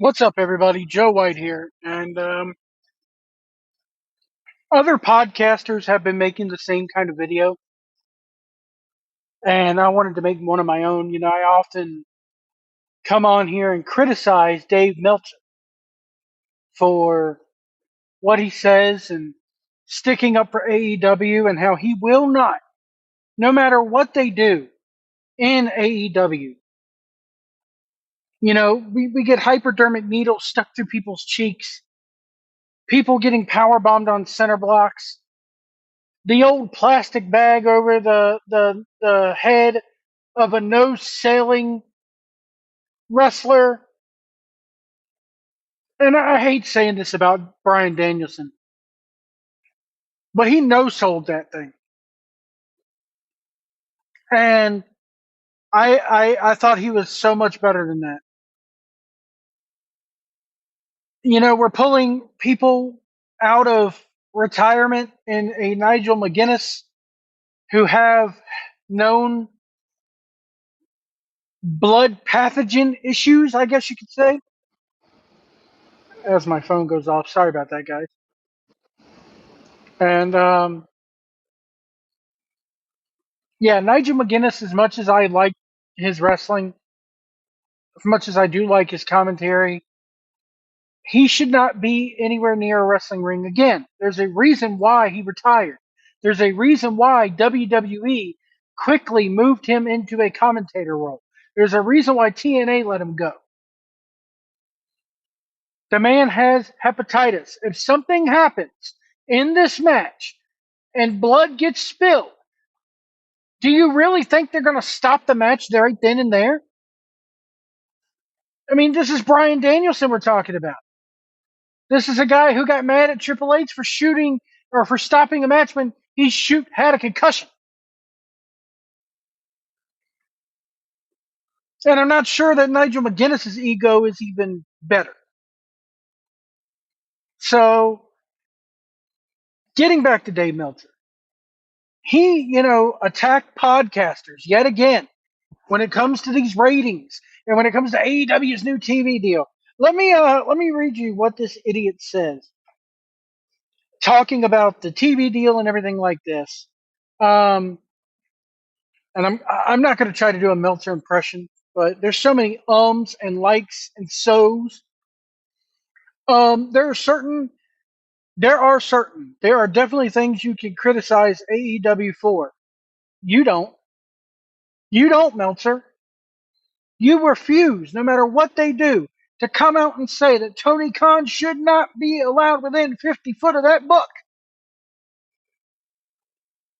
What's up, everybody? Joe White here. And other podcasters have been making the same kind of video, and I wanted to make one of my own. I often come on here and criticize Dave Meltzer for what he says and sticking up for AEW and how he will not, no matter what they do in AEW. We get hypodermic needles stuck through people's cheeks, people getting power bombed on center blocks, the old plastic bag over the head of a no sailing wrestler. And I hate saying this about Bryan Danielson, but he no sold that thing. And I thought he was so much better than that. We're pulling people out of retirement in a Nigel McGuinness who have known blood pathogen issues, I guess you could say. As my phone goes off. Sorry about that, guys. And yeah, Nigel McGuinness, as much as I like his wrestling, as much as I do like his commentary, he should not be anywhere near a wrestling ring again. There's a reason why he retired. There's a reason why WWE quickly moved him into a commentator role. There's a reason why TNA let him go. The man has hepatitis. If something happens in this match and blood gets spilled, do you really think they're going to stop the match right then and there? I mean, this is Bryan Danielson we're talking about. This is a guy who got mad at Triple H for shooting or for stopping a match when he had a concussion. And I'm not sure that Nigel McGuinness's ego is even better. So, getting back to Dave Meltzer, he, attacked podcasters yet again when it comes to these ratings and when it comes to AEW's new TV deal. Let me read you what this idiot says, talking about the TV deal and everything like this. And I'm not going to try to do a Meltzer impression, but there's so many ums and likes and so's. There are definitely things you can criticize AEW for. You don't. You don't, Meltzer. You refuse, no matter what they do, to come out and say that Tony Khan should not be allowed within 50 foot of that book.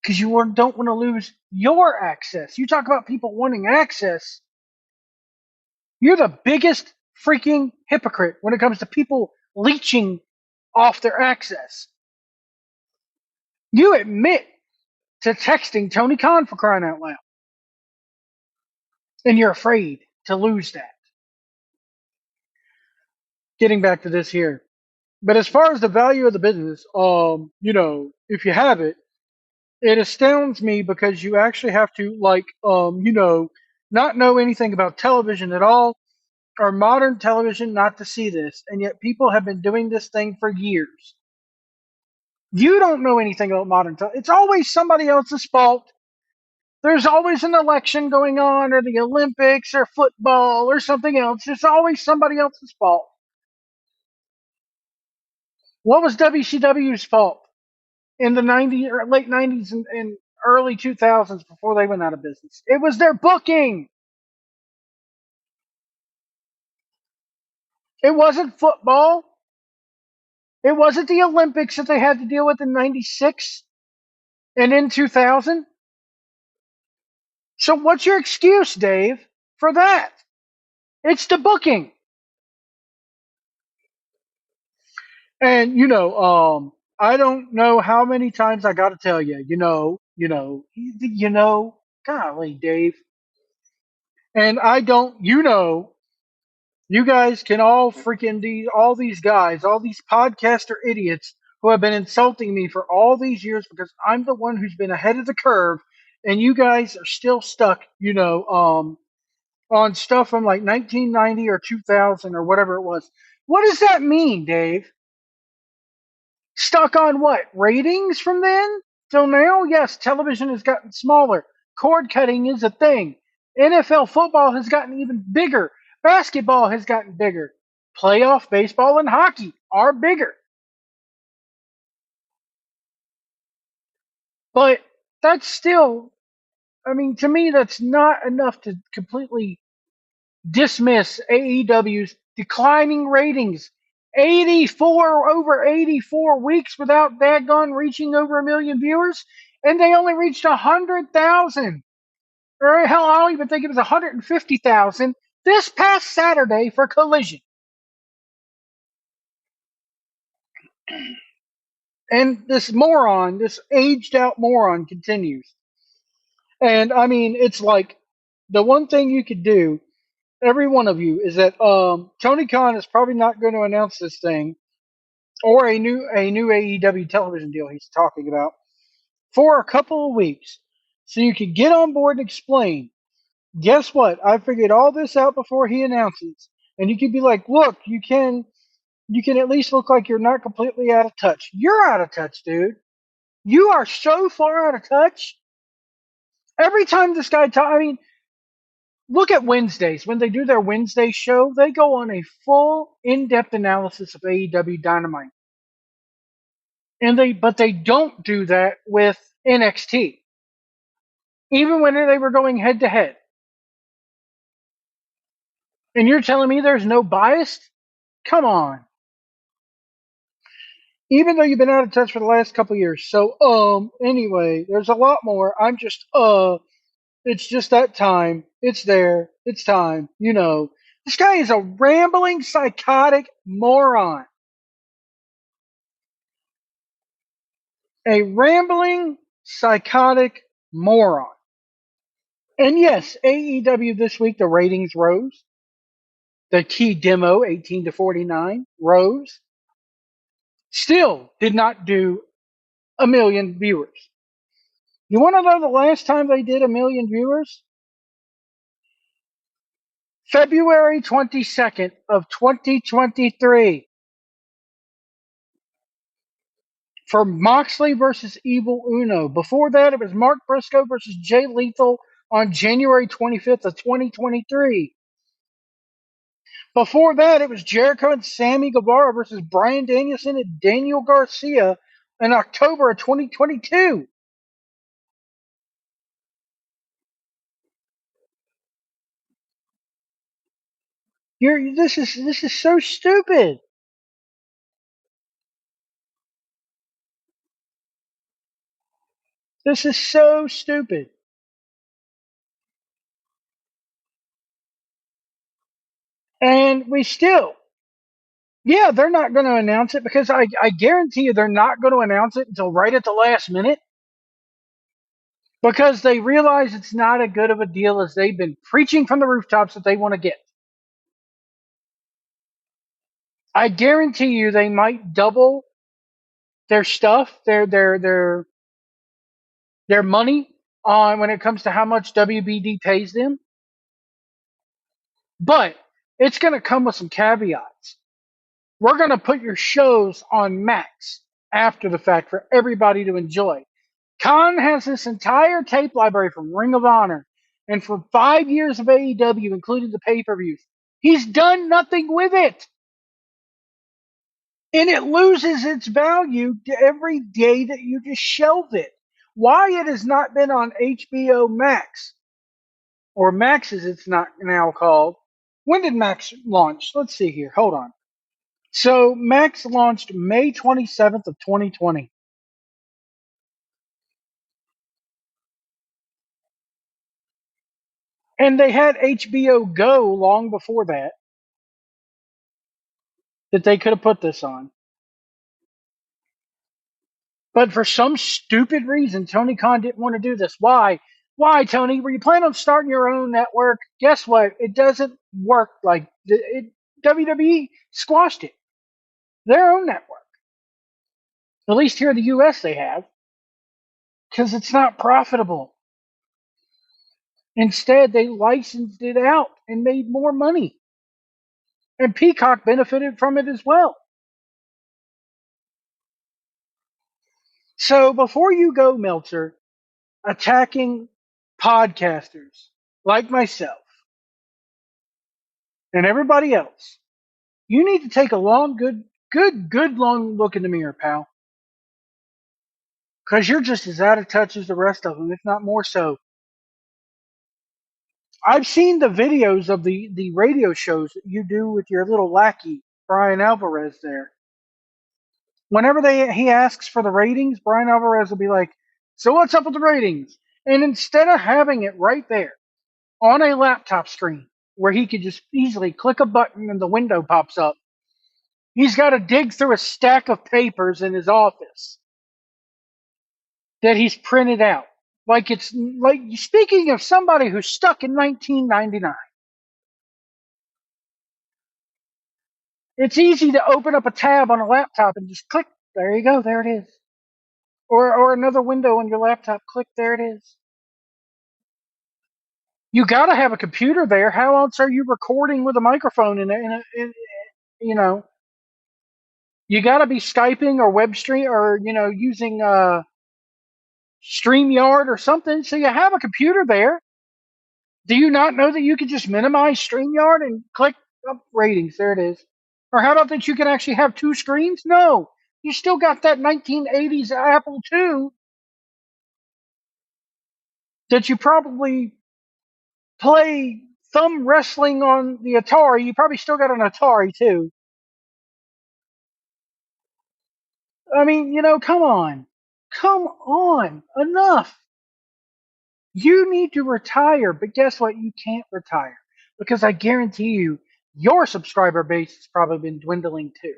Because you don't want to lose your access. You talk about people wanting access. You're the biggest freaking hypocrite when it comes to people leeching off their access. You admit to texting Tony Khan, for crying out loud. And you're afraid to lose that. Getting back to this here. But as far as the value of the business, if you have it, it astounds me because you actually have to, not know anything about television at all or modern television not to see this. And yet people have been doing this thing for years. You don't know anything about modern television. It's always somebody else's fault. There's always an election going on, or the Olympics, or football, or something else. It's always somebody else's fault. What was WCW's fault in the late 90s and early 2000s before they went out of business? It was their booking. It wasn't football. It wasn't the Olympics that they had to deal with in 96 and in 2000. So what's your excuse, Dave, for that? It's the booking. And I don't know how many times I got to tell you, golly, Dave. And I don't, you guys can all all these guys, all these podcaster idiots who have been insulting me for all these years because I'm the one who's been ahead of the curve, and you guys are still stuck, on stuff from like 1990 or 2000 or whatever it was. What does that mean, Dave? Stuck on what? Ratings from then till now? Yes, television has gotten smaller. Cord cutting is a thing. NFL football has gotten even bigger. Basketball has gotten bigger. Playoff baseball and hockey are bigger. But that's still, I mean, to me, that's not enough to completely dismiss AEW's declining ratings. 84 over 84 weeks without daggone reaching over 1 million viewers, and they only reached 100,000. Or hell, I don't even think it was 150,000 this past Saturday for Collision. And this moron, this aged out moron, continues. And I mean, it's like the one thing you could do, every one of you, is that Tony Khan is probably not going to announce this thing or a new AEW television deal he's talking about for a couple of weeks, so you could get on board and explain. Guess what? I figured all this out before he announces, and you could be like, "Look, you can at least look like you're not completely out of touch. You're out of touch, dude. You are so far out of touch. Every time this guy talks, I mean, look at Wednesdays. When they do their Wednesday show, they go on a full, in-depth analysis of AEW Dynamite. But they don't do that with NXT. Even when they were going head to head. And you're telling me there's no bias? Come on. Even though you've been out of touch for the last couple of years. So, anyway, there's a lot more. It's just that time. It's there. It's time. This guy is a rambling, psychotic moron. A rambling, psychotic moron. And yes, AEW this week, the ratings rose. The key demo, 18 to 49, rose. Still did not do 1 million viewers. You want to know the last time they did 1 million viewers? February 22nd of 2023 for Moxley versus Evil Uno. Before that, it was Mark Briscoe versus Jay Lethal on January 25th of 2023. Before that, it was Jericho and Sammy Guevara versus Bryan Danielson and Daniel Garcia in October of 2022. This is so stupid. This is so stupid. And we still, yeah, they're not going to announce it because I guarantee you they're not going to announce it until right at the last minute because they realize it's not as good of a deal as they've been preaching from the rooftops that they want to get. I guarantee you they might double their stuff, their money on when it comes to how much WBD pays them, but it's going to come with some caveats. We're going to put your shows on Max after the fact for everybody to enjoy. Khan has this entire tape library from Ring of Honor and from 5 years of AEW, including the pay-per-views. He's done nothing with it. And it loses its value every day that you just shelve it. Why it has not been on HBO Max, or Max as it's not now called. When did Max launch? Let's see here. Hold on. So Max launched May 27th of 2020. And they had HBO Go long before that they could have put this on. But for some stupid reason, Tony Khan didn't want to do this. Why? Why, Tony? Were you planning on starting your own network? Guess what? It doesn't work like WWE squashed it. Their own network. At least here in the US they have. Because it's not profitable. Instead, they licensed it out and made more money. And Peacock benefited from it as well. So before you go, Meltzer, attacking podcasters like myself and everybody else, you need to take a long, good long look in the mirror, pal. Because you're just as out of touch as the rest of them, if not more so. I've seen the videos of the radio shows that you do with your little lackey, Brian Alvarez, there. Whenever he asks for the ratings, Brian Alvarez will be like, "So what's up with the ratings?" And instead of having it right there on a laptop screen where he could just easily click a button and the window pops up, he's got to dig through a stack of papers in his office that he's printed out. Like it's like speaking of somebody who's stuck in 1999. It's easy to open up a tab on a laptop and just click. There you go. There it is. Or another window on your laptop. Click. There it is. You got to have a computer there. How else are you recording with a microphone you know, you got to be Skyping or web stream or, using StreamYard or something. So you have a computer there. Do you not know that you could just minimize StreamYard and click up ratings? There it is. Or how about that you can actually have two screens? No. You still got that 1980s Apple II that you probably play thumb wrestling on the Atari. You probably still got an Atari too. I mean, come on. Come on. Enough. You need to retire, but guess what? You can't retire because I guarantee you your subscriber base has probably been dwindling too.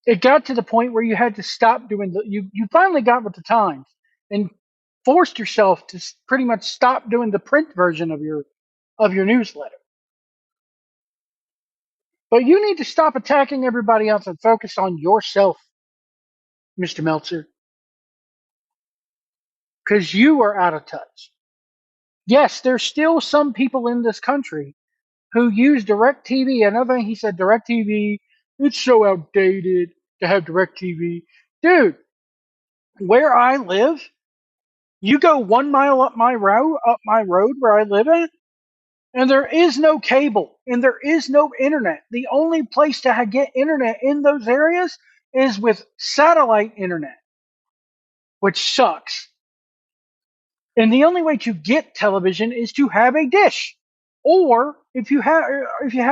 It got to the point where you had to stop doing you finally got with the times and forced yourself to pretty much stop doing the print version of your newsletter. But you need to stop attacking everybody else and focus on yourself, Mr. Meltzer, because you are out of touch. Yes, there's still some people in this country who use DirecTV. Another thing he said, DirecTV, it's so outdated to have DirecTV. Dude, where I live, you go 1 mile up my road where I live at, and there is no cable and there is no internet. The only place to get internet in those areas is with satellite internet, which sucks. And the only way to get television is to have a dish. Or if you have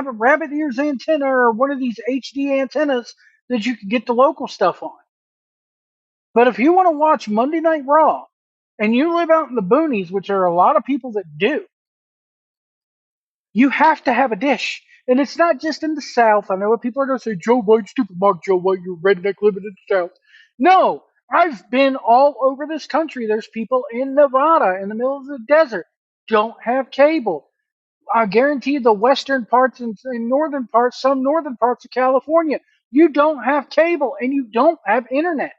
a rabbit ears antenna or one of these HD antennas that you can get the local stuff on. But if you want to watch Monday Night Raw and you live out in the boonies, which are a lot of people that do, you have to have a dish. And it's not just in the South. I know what people are going to say, Joe White, stupid Mark Joe White, you redneck living in the South. No, I've been all over this country. There's people in Nevada, in the middle of the desert, don't have cable. I guarantee the western parts and northern parts, some northern parts of California, you don't have cable and you don't have internet.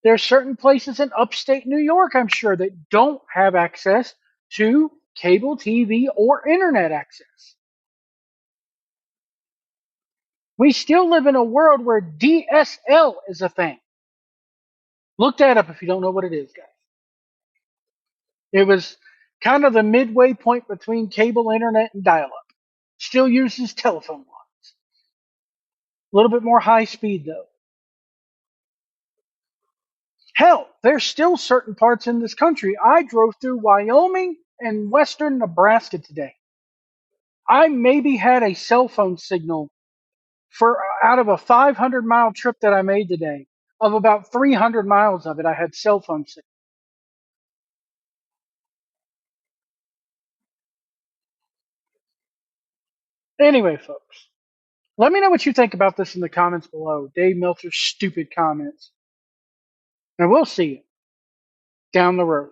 There's certain places in upstate New York, I'm sure, that don't have access to cable TV or internet access. We still live in a world where DSL is a thing. Look that up if you don't know what it is, guys. It was kind of the midway point between cable internet and dial up. Still uses telephone lines. A little bit more high speed, though. Hell, there's still certain parts in this country. I drove through Wyoming and western Nebraska today. I maybe had a cell phone signal for out of a 500-mile trip that I made today. Of about 300 miles of it, I had cell phone signal. Anyway, folks, let me know what you think about this in the comments below. Dave Meltzer's stupid comments. And we'll see you down the road.